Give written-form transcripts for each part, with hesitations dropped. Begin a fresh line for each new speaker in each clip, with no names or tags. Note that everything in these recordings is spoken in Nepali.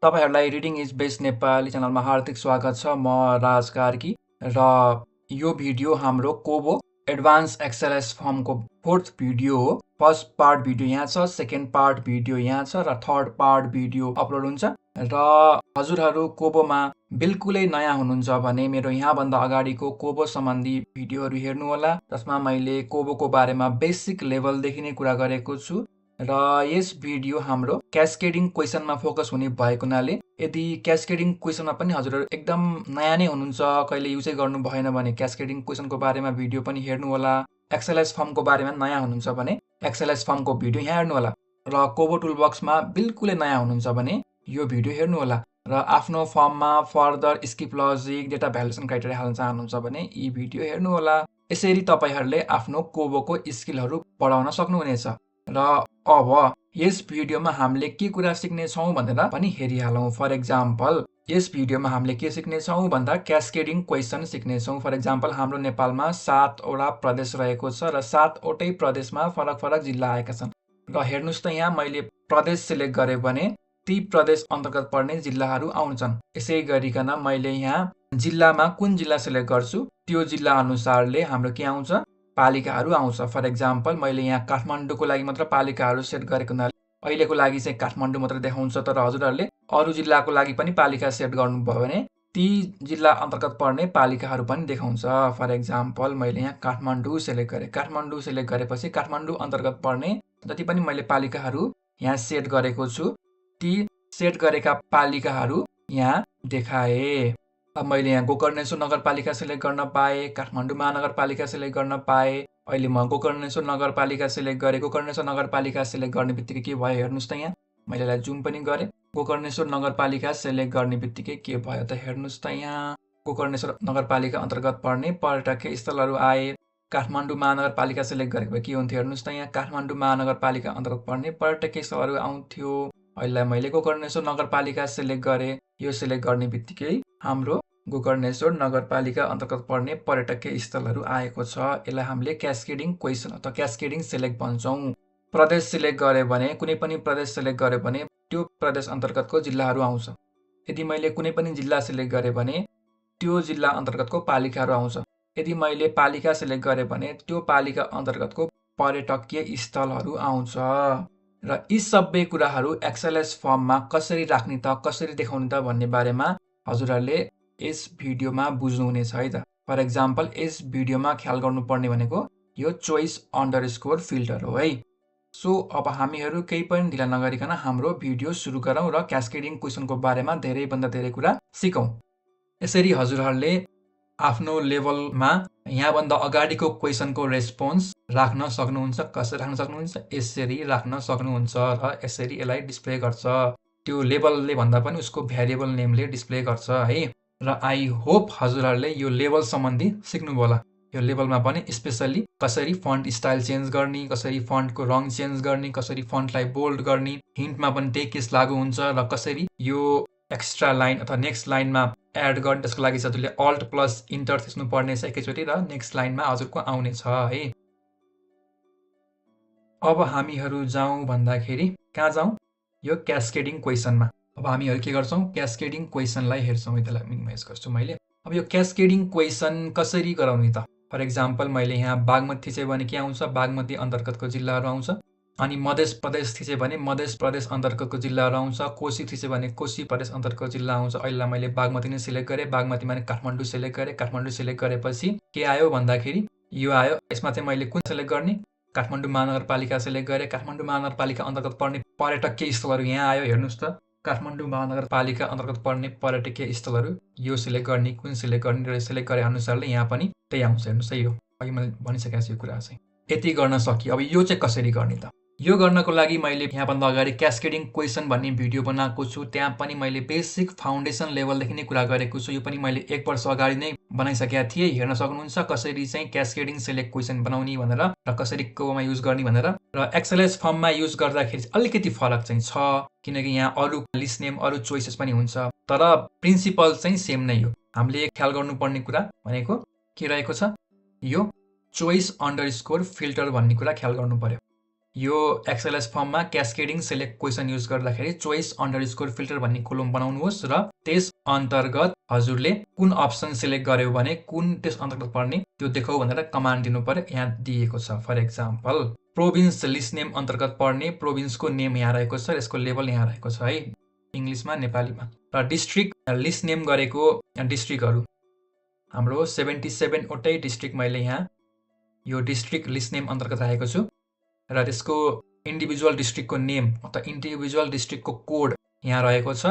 तपाईहरुलाई रिडिङ इज बेस्ट नेपाली च्यानलमा हार्दिक स्वागत छ। म राज कार्की र यो भिडियो हाम्रो कोबो एडभान्स एक्सएलएस फर्मको फोर्थ भिडियो हो। फर्स्ट पार्ट भिडियो यहाँ छ, सेकेन्ड पार्ट भिडियो यहाँ छ र थर्ड पार्ट भिडियो अपलोड हुन्छ। र हजुरहरू कोबोमा बिल्कुलै नयाँ हुनुहुन्छ भने मेरो यहाँभन्दा अगाडिको कोबो सम्बन्धी भिडियोहरू हेर्नु होला, जसमा मैले कोबोको बारेमा बेसिक लेभलदेखि नै कुरा गरेको छु। र यस भिडियो हाम्रो क्यास्केडिङ क्वेसनमा फोकस हुने भएको हुनाले यदि क्यास्केडिङ क्वेसनमा पनि हजुरहरू एकदम नयाँ नै हुनुहुन्छ, कहिले युजै गर्नु भएन भने क्यास्केडिङ क्वेसनको बारेमा भिडियो पनि हेर्नु होला। एक्सएलएस फर्मको बारेमा नयाँ हुनुहुन्छ भने एक्सएलएस फर्मको भिडियो यहाँ हेर्नु होला। र कोबो टुलबक्समा बिल्कुलै नयाँ हुनुहुन्छ भने यो भिडियो हेर्नु होला। र आफ्नो फर्ममा further skip logic, data valuation criteria हाल्न चाहनुहुन्छ भने यी भिडियो हेर्नु होला। यसरी तपाईहरुले आफ्नो कोबोको स्किलहरू बढाउन सक्नुहुनेछ। र अब यस भिडियोमा हामीले के कुरा सिक्ने छौं भनेर पनि हेरिहालौं। फर एक्जाम्पल यस भिडियोमा हामीले के सिक्ने छौं भन्दा क्यास्केडिङ क्वेसन सिक्ने छौं। फर एक्जाम्पल हाम्रो नेपालमा 7 वटा प्रदेश रहेको छ र 7 वटै प्रदेशमा फरक फरक जिल्ला आएका छन्। र हेर्नुस् त यहाँ मैले प्रदेश सिलेक्ट गरे भने ती प्रदेश अन्तर्गत पर्ने जिल्लाहरू आउँछन्। यसै गरिकन मैले यहाँ जिल्लामा कुन जिल्ला सिलेक्ट गर्छु त्यो जिल्ला अनुसारले हाम्रो के आउँछ, पालिकाहरू आउँछ। फर एक्जाम्पल मैले यहाँ काठमाडौँको लागि मात्र पालिकाहरू सेट गरेको हुनाले अहिलेको लागि चाहिँ काठमाडौँ मात्र देखाउँछ, तर हजुरहरूले अरू जिल्लाको लागि पनि पालिका सेट गर्नुभयो भने ती जिल्ला अन्तर्गत पर्ने पालिकाहरू पनि देखाउँछ। फर एक्जाम्पल मैले यहाँ काठमाडौँ सेलेक्ट गरेँ। काठमाडौँ सेलेक्ट गरेपछि काठमाडौँ अन्तर्गत पर्ने जति पनि मैले पालिकाहरू यहाँ सेट गरेको छु ती सेट गरेका पालिकाहरू यहाँ देखाए। अब मैले यहाँ गोकर्णेश्वर नगरपालिका सिलेक्ट गर्न पाएँ, काठमाडौँ महानगरपालिका सिलेक्ट गर्न पाएँ। अहिले म गोकर्णेश्वर नगरपालिका सिलेक्ट गरेँ। गोकर्णेश्वर नगरपालिका सिलेक्ट गर्ने बित्तिकै के भयो हेर्नुस् त यहाँ मैले यसलाई जुम पनि गरेँ। गोकर्णेश्वर नगरपालिका सिलेक्ट गर्ने बित्तिकै के भयो त हेर्नुस् त यहाँ गोकर्णेश्वर नगरपालिका अन्तर्गत पर्ने पर्यटकीय स्थलहरू आए। काठमाडौँ महानगरपालिका सिलेक्ट गरेको के हुन्थ्यो हेर्नुस् त यहाँ काठमाडौँ महानगरपालिका अन्तर्गत पर्ने पर्यटकीय स्थलहरू आउँथ्यो। अहिले मैले गोकर्णेश्वर नगरपालिका सिलेक्ट गरेँ। यो सिलेक्ट गर्ने बित्तिकै हाम्रो गोकर्णेश्वर नगरपालिका अन्तर्गत पर्ने पर्यटकीय स्थलहरू आएको छ। यसलाई हामीले क्यास्केडिङ क्वेसन अथवा क्यास्केडिङ सिलेक्ट भन्छौँ। प्रदेश सिलेक्ट गरे भने कुनै पनि प्रदेश सिलेक्ट गरे भने त्यो प्रदेश अन्तर्गतको जिल्लाहरू आउँछ। यदि मैले कुनै पनि जिल्ला सिलेक्ट गरे भने त्यो जिल्ला अन्तर्गतको पालिकाहरू आउँछ। यदि मैले पालिका सिलेक्ट गरे भने त्यो पालिका अन्तर्गतको पर्यटकीय स्थलहरू आउँछ। र यी सबै कुराहरू एक्सएलएस फर्ममा कसरी राख्ने त, कसरी देखाउने त भन्ने बारेमा हजुरहरूले यस भिडियोमा बुझ्नुहुनेछ है त। फर एक्जाम्पल यस भिडियोमा ख्याल गर्नुपर्ने भनेको यो चोइस अन्डरस्कोर फिल्टर हो है। सो अब हामीहरू केही पनि ढिला नगरिकन हाम्रो भिडियो सुरु गरौँ र क्यास्केडिङ क्वेसनको बारेमा धेरैभन्दा धेरै कुरा सिकौँ। यसरी हजुरहरूले आफ्नो लेभलमा यहाँभन्दा अगाडिको क्वेसनको रेस्पोन्स राख्न सक्नुहुन्छ। कसरी राख्न सक्नुहुन्छ? यसरी राख्न सक्नुहुन्छ र यसरी यसलाई डिस्प्ले गर्छ। त्यो लेभलले भन्दा पनि उसको भ्यारिएबल नेमले डिस्प्ले गर्छ है। र आई होप हजुरहरूले यो लेभल सम्बन्धी सिक्नुभयो होला। यो लेभलमा पनि स्पेसली कसरी फन्ट स्टाइल चेन्ज गर्ने, कसरी फन्टको रङ चेन्ज गर्ने, कसरी फन्टलाई बोल्ड गर्ने, हिन्टमा पनि त्यही केस लागू हुन्छ र कसरी यो एक्स्ट्रा लाइन अथवा नेक्स्ट लाइनमा एड गर्ने। त्यसको लागि हजुरले अल्ट प्लस इन्टर थिच्नु पर्नेछ एकैचोटि र नेक्स्ट लाइनमा हजुरको आउनेछ है। अब हामीहरू जाउँ भन्दाखेरि कहाँ जाउँ? यो क्यास्केडिङ क्वेसनमा। अब हामीहरू के गर्छौँ? क्यास्केडिङ क्वेसनलाई हेर्छौँ। यसलाई मिनिमाइज गर्छु मैले। अब यो क्यास्केडिङ क्वेसन कसरी गराउने त? फर एक्जाम्पल मैले यहाँ बागमती थिचेँ भने के आउँछ? बागमती अन्तर्गतको जिल्लाहरू आउँछ। अनि मध्य प्रदेश थिचेँ भने मध्य प्रदेश अन्तर्गतको जिल्लाहरू आउँछ। कोशी थिचेँ भने कोशी प्रदेश अन्तर्गतको जिल्ला आउँछ। अहिले मैले बागमती नै सिलेक्ट गरेँ। बागमती माने काठमाडौँ सिलेक्ट गरेँ। काठमाडौँ सिलेक्ट गरेपछि के आयो भन्दाखेरि यो आयो। यसमा चाहिँ मैले कुन सिलेक्ट गर्ने? काठमाडौँ महानगरपालिका सिलेक्ट गरेँ। काठमाडौँ महानगरपालिका अन्तर्गत पर्ने पर्यटकीय स्थलहरू यहाँ आयो। हेर्नुहोस् त काठमाडौँ महानगरपालिका अन्तर्गत पर्ने पर्यटकीय स्थलहरू यो सिलेक्ट गर्ने, कुन सिलेक्ट गर्ने र सिलेक्ट गरे अनुसारले यहाँ पनि त्यही आउँछ। हेर्नुहोस् है, यो अघि मैले भनिसकेको छु यो कुरा चाहिँ। यति गर्न सकियो। अब यो चाहिँ कसरी गर्ने त? यो गर्नको लागि मैले यहाँभन्दा अगाडि क्यास्केडिङ क्वेसन भन्ने भिडियो बनाएको छु। त्यहाँ पनि मैले बेसिक फाउन्डेसन लेभलदेखि नै कुरा गरेको छु। यो पनि मैले 1 वर्ष अगाडि नै बनाइसकेका थिएँ। हेर्न सक्नुहुन्छ कसरी चाहिँ क्यास्केडिङ सिलेक्ट क्वेसन बनाउने भनेर र कसरी कोबोमा युज गर्ने भनेर। र एक्सएलएस फर्ममा युज गर्दाखेरि अलिकति फरक चाहिँ छ, किनकि यहाँ अरू लिस्ट नेम, अरू चोइसेस पनि हुन्छ, तर प्रिन्सिपल चाहिँ सेम नै हो। हामीले ख्याल गर्नुपर्ने कुरा भनेको के रहेको छ? यो चोइस अन्डरस्कोर फिल्टर भन्ने कुरा ख्याल गर्नु पर्यो। यो एक्सएलएस फर्ममा क्यास्केडिङ सेलेक्ट क्वेसन युज गर्दाखेरि चोइस अन्डरस्कोर फिल्टर भन्ने कोलम बनाउनुहोस् र त्यस अन्तर्गत हजुरले कुन अप्सन सिलेक्ट गर्यो भने कुन त्यस अन्तर्गत पर्ने त्यो देखाउ भनेर कमान्ड दिनु पर्यो। यहाँ दिएको छ for example province list name अन्तर्गत पर्ने प्रोभिन्सको नेम यहाँ रहेको छ, यसको लेभल यहाँ रहेको छ है इङ्ग्लिसमा नेपालीमा। र डिस्ट्रिक्ट लिस्ट नेम गरेको डिस्ट्रिक्टहरू हाम्रो 77 वटै डिस्ट्रिक्ट मैले यहाँ यो डिस्ट्रिक्ट लिस्ट नेम अन्तर्गत राखेको छु र त्यसको इन्डिभिजुअल डिस्ट्रिक्टको नेम अथवा इन्डिभिजुअल डिस्ट्रिक्टको कोड यहाँ रहेको छ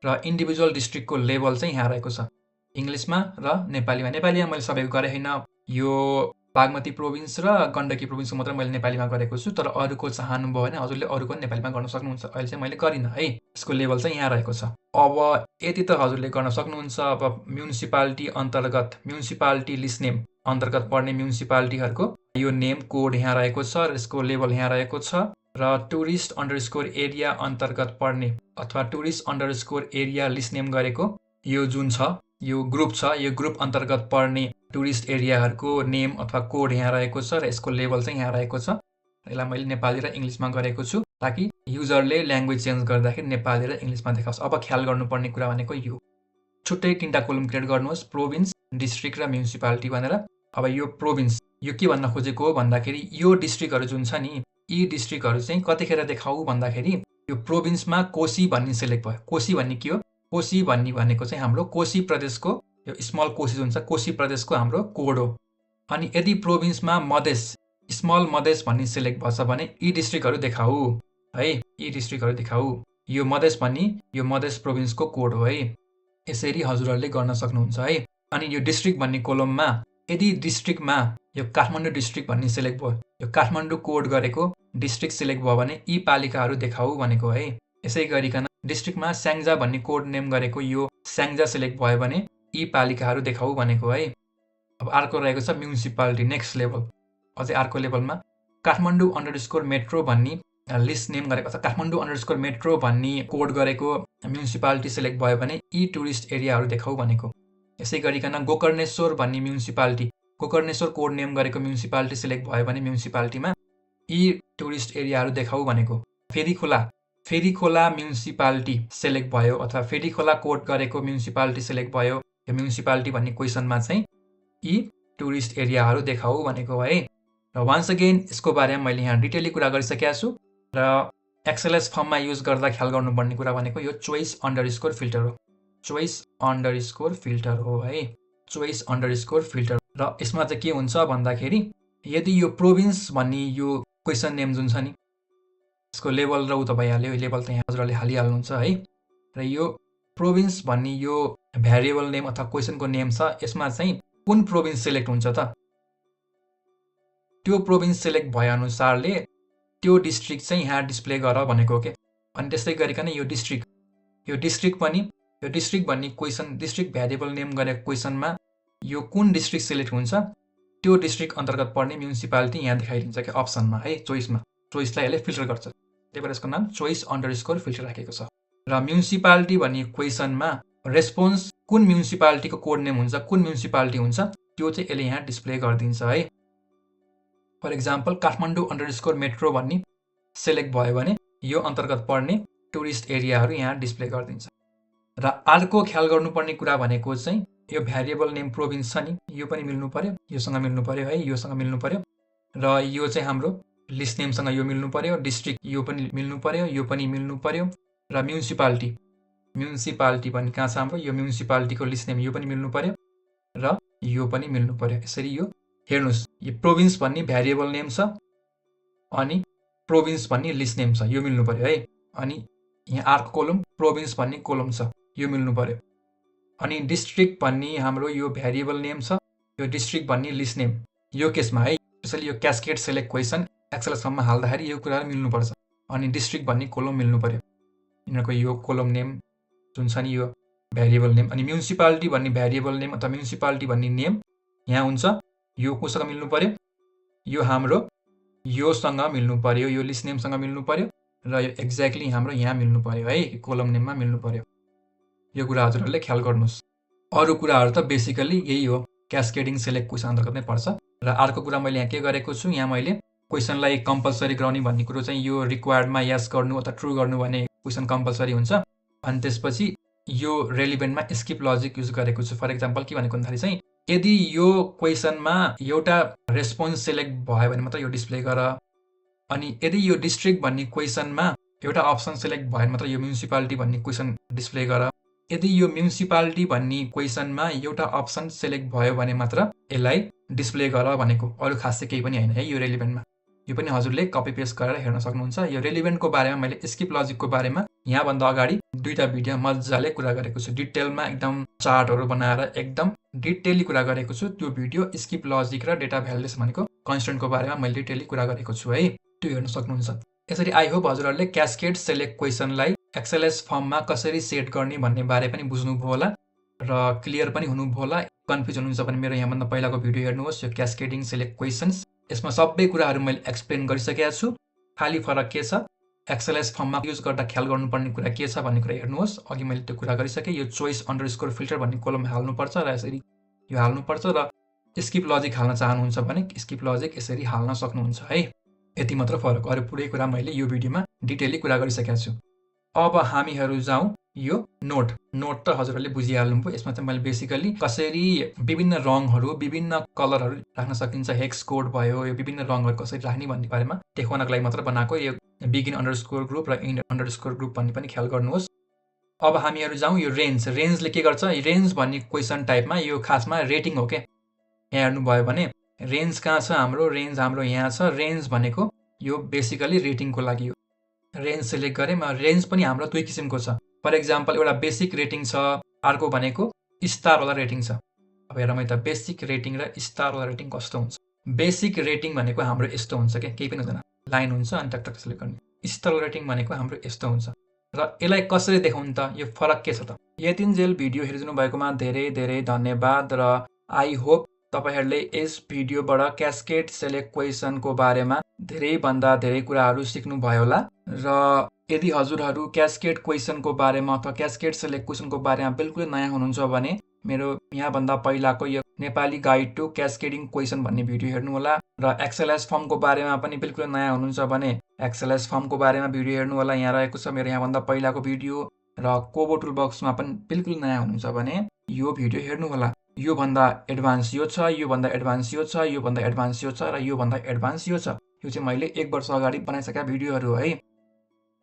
र इन्डिभिजुअल डिस्ट्रिक्टको लेभल चाहिँ यहाँ रहेको छ इङ्ग्लिसमा र नेपालीमा। नेपालीमा मैले सबैको गरेँ होइन, यो बागमती प्रोभिन्स र गण्डकी प्रोभिन्सको मात्र मैले नेपालीमा गरेको छु, तर अरूको चाहनुभयो भने हजुरले अरूको नेपालीमा गर्न सक्नुहुन्छ। अहिले चाहिँ मैले गरिनँ है, यसको लेभल चाहिँ यहाँ रहेको छ। अब यति त हजुरले गर्न सक्नुहुन्छ। अब म्युनिसिपालिटी अन्तर्गत म्युनिसिपालिटी लिस्ट नेम अन्तर्गत पर्ने म्युनिसिपालिटीहरूको यो नेम कोड यहाँ रहेको छ र यसको लेभल यहाँ रहेको छ र टुरिस्ट अन्डरस्कोर एरिया अन्तर्गत पर्ने अथवा tourist underscore area list name गरेको यो जुन छ यो ग्रुप छ, यो ग्रुप अन्तर्गत पर्ने टुरिस्ट एरियाहरूको नेम अथवा कोड यहाँ रहेको छ र यसको लेभल चाहिँ यहाँ रहेको छ। यसलाई मैले नेपाली र इङ्ग्लिसमा गरेको छु ताकि युजरले ल्याङ्ग्वेज चेन्ज गर्दाखेरि नेपाली र इङ्ग्लिसमा देखाओस्। अब ख्याल गर्नुपर्ने कुरा भनेको यो छुट्टै 3टा कोलम क्रिएट गर्नुहोस्, प्रोभिन्स, डिस्ट्रिक्ट र म्युनिसिपालिटी भनेर। अब यो प्रोभिन्स यो के भन्न खोजेको हो भन्दाखेरि यो डिस्ट्रिक्टहरू जुन छ नि यी डिस्ट्रिक्टहरू चाहिँ कतिखेर देखाऊ भन्दाखेरि यो प्रोभिन्समा कोशी भन्ने सिलेक्ट भयो। कोशी भन्ने के हो? कोशी भन्ने भनेको चाहिँ हाम्रो कोशी प्रदेशको यो स्मल कोशी जुन छ कोशी प्रदेशको हाम्रो कोड हो। अनि यदि प्रोभिन्समा मधेस स्मल मधेस भन्ने सिलेक्ट भएछ भने यी डिस्ट्रिक्टहरू देखाऊ है, यी डिस्ट्रिक्टहरू देखाऊ। यो मधेस भन्ने यो मधेस प्रोभिन्सको कोड हो है। यसरी हजुरहरूले गर्न सक्नुहुन्छ है। अनि यो डिस्ट्रिक्ट भन्ने कोलममा यदि डिस्ट्रिक्टमा यो काठमाडौँ डिस्ट्रिक्ट भन्ने सिलेक्ट भयो, यो काठमाडौँ कोड गरेको डिस्ट्रिक्ट सिलेक्ट भयो भने यी पालिकाहरू देखाऊ भनेको है। यसै गरिकन डिस्ट्रिक्टमा स्याङ्जा भन्ने कोड नेम गरेको यो स्याङ्जा सिलेक्ट भयो भने यी पालिकाहरू देखाऊ भनेको है। अब अर्को रहेको छ म्युनिसिपालिटी नेक्स्ट लेभल, अझै अर्को लेभलमा काठमाडौँ अन्डरस्कोर मेट्रो भन्ने लिस्ट नेम गरेको छ, काठमाडौँ अन्डरस्कोर मेट्रो भन्ने कोड गरेको म्युनिसिपालिटी सिलेक्ट भयो भने यी टुरिस्ट एरियाहरू देखाऊ भनेको। यसै गरिकन गोकर्णेश्वर भन्ने म्युनिसिपालिटी गोकर्णेश्वर कोड नेम गरेको म्युनिसिपालिटी सिलेक्ट भयो भने म्युनिसिपालिटीमा यी टुरिस्ट एरियाहरू देखाऊ भनेको। फेरी खोला म्युनिसिपालिटी सिलेक्ट भयो अथवा फेरी खोला कोड गरेको म्युनिसिपालिटी सिलेक्ट भयो, यो म्युनिसिपालिटी भन्ने क्वेसनमा चाहिँ यी टुरिस्ट एरियाहरू देखाऊ भनेको है। र वान्स अगेन यसको बारेमा मैले यहाँ डिटेली कुरा गरिसकेको छु र एक्सएलएस फर्ममा युज गर्दा ख्याल गर्नुपर्ने कुरा भनेको यो चोइस अन्डरस्कोर फिल्टर हो। चोइस अन्डरस्कोर फिल्टर हो है, चोइस अन्डरस्कोर फिल्टर। र यसमा चाहिँ के हुन्छ भन्दाखेरि यदि यो प्रोभिन्स भन्ने यो क्वेसन नेम जुन छ नि यसको लेभल र उ त भइहाल्यो, लेभल त यहाँ हजुरहरूले हालिहाल्नुहुन्छ है। र यो प्रोभिन्स भन्ने यो भ्यारिएबल नेम अथवा क्वेसनको नेम छ, यसमा चाहिँ कुन प्रोभिन्स सिलेक्ट हुन्छ त त्यो प्रोभिन्स सिलेक्ट भए अनुसारले त्यो डिस्ट्रिक्ट चाहिँ यहाँ डिस्प्ले गर भनेको के। अनि त्यस्तै गरिकन यो डिस्ट्रिक्ट भन्ने क्वेसन डिस्ट्रिक्ट भ्यारिएबल नेम गरेको क्वेसनमा यो कुन डिस्ट्रिक्ट सिलेक्ट हुन्छ त्यो डिस्ट्रिक्ट अन्तर्गत पर्ने म्युनिसिपालिटी यहाँ देखाइदिन्छ कि अप्सनमा है, चोइसलाई यसले फिल्टर गर्छ। त्यही भएर यसको नाम चोइस अन्डरस्कोर फिल्टर राखेको छ। र म्युनिसिपालिटी भन्ने क्वेसनमा रेस्पोन्स कुन म्युनिसिपालिटीको कोड नेम हुन्छ, कुन म्युनिसिपालिटी हुन्छ त्यो चाहिँ यसले यहाँ डिस्प्ले गरिदिन्छ है। For example Kathmandu underscore metro भन्ने सिलेक्ट भयो भने यो अन्तर्गत पर्ने टुरिस्ट एरियाहरू यहाँ डिस्प्ले गरिदिन्छ। र अर्को ख्याल गर्नुपर्ने कुरा भनेको चाहिँ यो भ्यारिएबल नेम प्रोभिन्स छ नि यो पनि मिल्नु पर्यो, योसँग मिल्नु पर्यो है, योसँग मिल्नु पर्यो। र यो चाहिँ हाम्रो लिस्ट नेमसँग यो मिल्नु पर्यो, डिस्ट्रिक्ट यो पनि मिल्नु पर्यो, यो पनि मिल्नु पर्यो। र म्युनिसिपालिटी भन्ने कहाँ छ हाम्रो यो म्युनिसिपालिटीको लिस्ट नेम यो पनि मिल्नु पर्यो र यो पनि मिल्नु पर्यो। यसरी यो हेर्नुहोस् यो प्रोभिन्स भन्ने भ्यारिएबल नेम छ अनि प्रोभिन्स भन्ने लिस्ट नेम छ, यो मिल्नु पर्यो है। अनि यहाँ अर्को कोलम प्रोभिन्स भन्ने कोलम छ, यो मिल्नु पर्यो। अनि डिस्ट्रिक्ट भन्ने हाम्रो यो भ्यारिएबल नेम छ, यो डिस्ट्रिक्ट भन्ने लिस्ट नेम यो केसमा है, स्पेसली यो क्यास्केड सेलेक्ट क्वेसन एक्सएलएस फर्ममा हाल्दाखेरि यो कुराहरू मिल्नुपर्छ। अनि डिस्ट्रिक्ट भन्ने कोलम मिल्नु पर्यो, यिनीहरूको यो कोलम नेम जुन छ नि यो भ्यारिएबल नेम। अनि म्युनिसिपालिटी भन्ने भ्यारिएबल नेम अथवा म्युनिसिपालिटी भन्ने नेम यहाँ हुन्छ, यो कोसँग मिल्नु पर्यो, यो हाम्रो योसँग मिल्नु पर्यो, यो लिस्ट नेमसँग मिल्नु पर्यो र यो एक्ज्याक्टली हाम्रो यहाँ मिल्नु पर्यो है, कोलम नेममा मिल्नु पर्यो। यो कुरा हजुरहरूले ख्याल गर्नुहोस्। अरू कुराहरू त बेसिकली यही हो, क्यास्केडिङ सेलेक्ट क्वेसन अन्तर्गत नै पर्छ। र अर्को कुरा मैले यहाँ के गरेको छु, यहाँ मैले क्वेसनलाई कम्पलसरी गराउने भन्ने कुरो चाहिँ यो रिक्वायर्डमा यस गर्नु अथवा ट्रु गर्नु भने क्वेसन कम्पलसरी हुन्छ। अनि त्यसपछि यो रेलिभेन्टमा स्किप लजिक युज गरेको छु। फर एक्जाम्पल के भनेको भन्दाखेरि चाहिँ यदि यो क्वेसनमा एउटा रेस्पोन्स सेलेक्ट भयो भने मात्र यो डिस्प्ले गर, अनि यदि यो डिस्ट्रिक्ट भन्ने क्वेसनमा एउटा अप्सन सेलेक्ट भयो भने मात्र यो म्युनिसिपालिटी भन्ने क्वेसन डिस्प्ले गर, यदि यो म्युनिसिपालिटी भन्ने क्वेसनमा एउटा अप्सन सेलेक्ट भयो भने मात्र यसलाई डिस्प्ले गर भनेको, अरू खासै केही पनि होइन है यो रेलिभेन्टमा। यो पनि हजुरले कपी पेस्ट गरेर हेर्न सक्नुहुन्छ। यो रेलिभेन्टको बारेमा मैले स्किप लजिकको बारेमा यहाँभन्दा अगाडि 2टा भिडियो मजाले कुरा गरेको छु, डिटेलमा एकदम चार्टहरू बनाएर एकदम डिटेली कुरा गरेको छु। त्यो भिडियो स्किप लजिक र डेटा भ्यालिडेसन भनेको कन्स्टेन्टको बारेमा मैले डिटेली कुरा गरेको छु है, त्यो हेर्न सक्नुहुन्छ। यसरी आई होप हजुरहरूले क्यास्केड सेलेक्ट क्वेसनलाई एक्सएलएस फर्ममा कसरी सेट गर्ने भन्ने बारे पनि बुझ्नुभयो होला र क्लियर पनि हुनुभयो होला। कन्फ्युज हुनुहुन्छ भने मेरो यहाँभन्दा पहिलाको भिडियो हेर्नुहोस्, यो क्यास्केडिङ सेलेक्ट क्वेसन्स, यसमा सबै कुराहरू मैले एक्सप्लेन गरिसकेको छु। खाली फरक के छ, एक्सएलएस फर्ममा युज गर्दा ख्याल गर्नुपर्ने कुरा के छ भन्ने कुरा हेर्नुहोस्। अघि मैले त्यो कुरा गरिसकेँ। यो चोइस अन्डरस्कोर फिल्टर भन्ने कोलम हाल्नुपर्छ र यसरी यो हाल्नुपर्छ, र स्किप लजिक हाल्न चाहनुहुन्छ भने स्किप लजिक यसरी हाल्न सक्नुहुन्छ है। यति मात्र फरक, अरू पुरै कुरा मैले यो भिडियोमा डिटेली कुरा गरिसकेको छु। अब हामीहरू जाउँ यो नोट त हजुरहरूले बुझिहाल्नुभयो। यसमा चाहिँ मैले बेसिकली कसरी विभिन्न रङहरू विभिन्न कलरहरू राख्न सकिन्छ, हेक्स कोड भयो, यो विभिन्न रङहरू कसरी राख्ने भन्ने बारेमा देखाउनको लागि मात्र बनाएको। यो बिगिन अन्डरस्कोर ग्रुप र इन्ड अन्डरस्कोर ग्रुप भन्ने पनि ख्याल गर्नुहोस्। अब हामीहरू जाउँ यो रेन्जले के गर्छ, रेन्ज भन्ने क्वेसन टाइपमा यो खासमा रेटिङ हो क्या। यहाँ हेर्नुभयो भने रेन्ज कहाँ छ, रेन्ज हाम्रो यहाँ छ। रेन्ज भनेको यो बेसिकली रेटिङको लागि हो। रेन्ज सेलेक्ट गरेँ, रेन्ज पनि हाम्रो 2 किसिमको छ। फर एक्जाम्पल एउटा बेसिक रेटिङ छ, अर्को भनेको स्टारवाला रेटिङ छ। अब हेर मैले त बेसिक रेटिङ र स्टारवाला रेटिङ कस्तो हुन्छ। बेसिक रेटिङ भनेको हाम्रो यस्तो हुन्छ क्या, केही पनि हुँदैन, लाइन हुन्छ अनि टक सेलेक्ट गर्ने। स्टार रेटिङ भनेको हाम्रो यस्तो हुन्छ। र यसलाई कसरी देखाउनु त, यो फरक के छ त। यतिन्जेल भिडियो हेरिदिनु भएकोमा धेरै धेरै धन्यवाद र आई होप तपाईहरूले यस भिडियोबाट क्यास्केड सेलेक्ट क्वेसनको बारेमा धेरैभन्दा धेरै कुराहरू सिक्नुभयो होला। र यदि हजुरहरू क्यास्केड क्वेसनको बारेमा अथवा क्यास्केड सेलेक्ट क्वेसनको बारेमा बिल्कुल नयाँ हुनुहुन्छ भने मेरो यहाँभन्दा पहिलाको यो Nepali guide to cascading question भन्ने भिडियो हेर्नु होला। र एक्सएलएस फर्मको बारेमा पनि बिल्कुल नयाँ हुनुहुन्छ भने एक्सएलएस फर्मको बारेमा भिडियो हेर्नु होला, यहाँ रहेको छ मेरो यहाँभन्दा पहिलाको भिडियो। र कोबो टुलबक्समा पनि बिल्कुल नयाँ हुनुहुन्छ भने यो भिडियो हेर्नु होला। यो भन्दा एडभान्स यो छ, यो भन्दा एडभान्स यो छ, यो भन्दा एडभान्स यो छ, र यो भन्दा एडभान्स यो छ। यो चाहिँ मैले 1 वर्ष अगाडि बनाइसकेका भिडियोहरू है।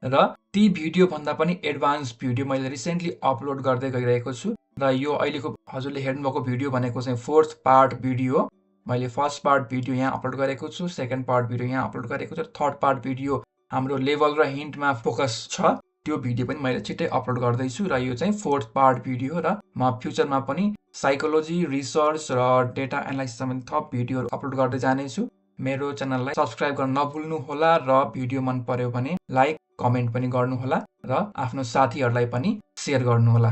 र ती भिडियो भन्दा पनि एडभान्स भिडियो मैले रिसेन्टली अपलोड गर्दै गइरहेको छु। र यो अहिलेको हजुरले हेर्नुभएको भिडियो भनेको चाहिँ 4th पार्ट भिडियो। मैले फर्स्ट पार्ट भिडियो यहाँ अपलोड गरेको छु, सेकेन्ड पार्ट भिडियो यहाँ अपलोड गरेको छु, थर्ड पार्ट भिडियो हाम्रो लेभल र हिन्टमा फोकस छ, त्यो भिडियो पनि मैले छिट्टै अपलोड गर्दैछु। र यो चाहिँ 4th पार्ट भिडियो हो। र म फ्युचरमा पनि साइकोलोजी, रिसर्च र डेटा एनालाइसिस सम्बन्धी थप भिडियोहरू अपलोड गर्दै जानेछु। मेरो च्यानललाई सब्सक्राइब गर्न नभुल्नु होला र भिडियो मन पर्यो भने लाइक कमेन्ट पनि गर्नु होला र आफ्नो साथीहरूलाई पनि सेयर गर्नु होला।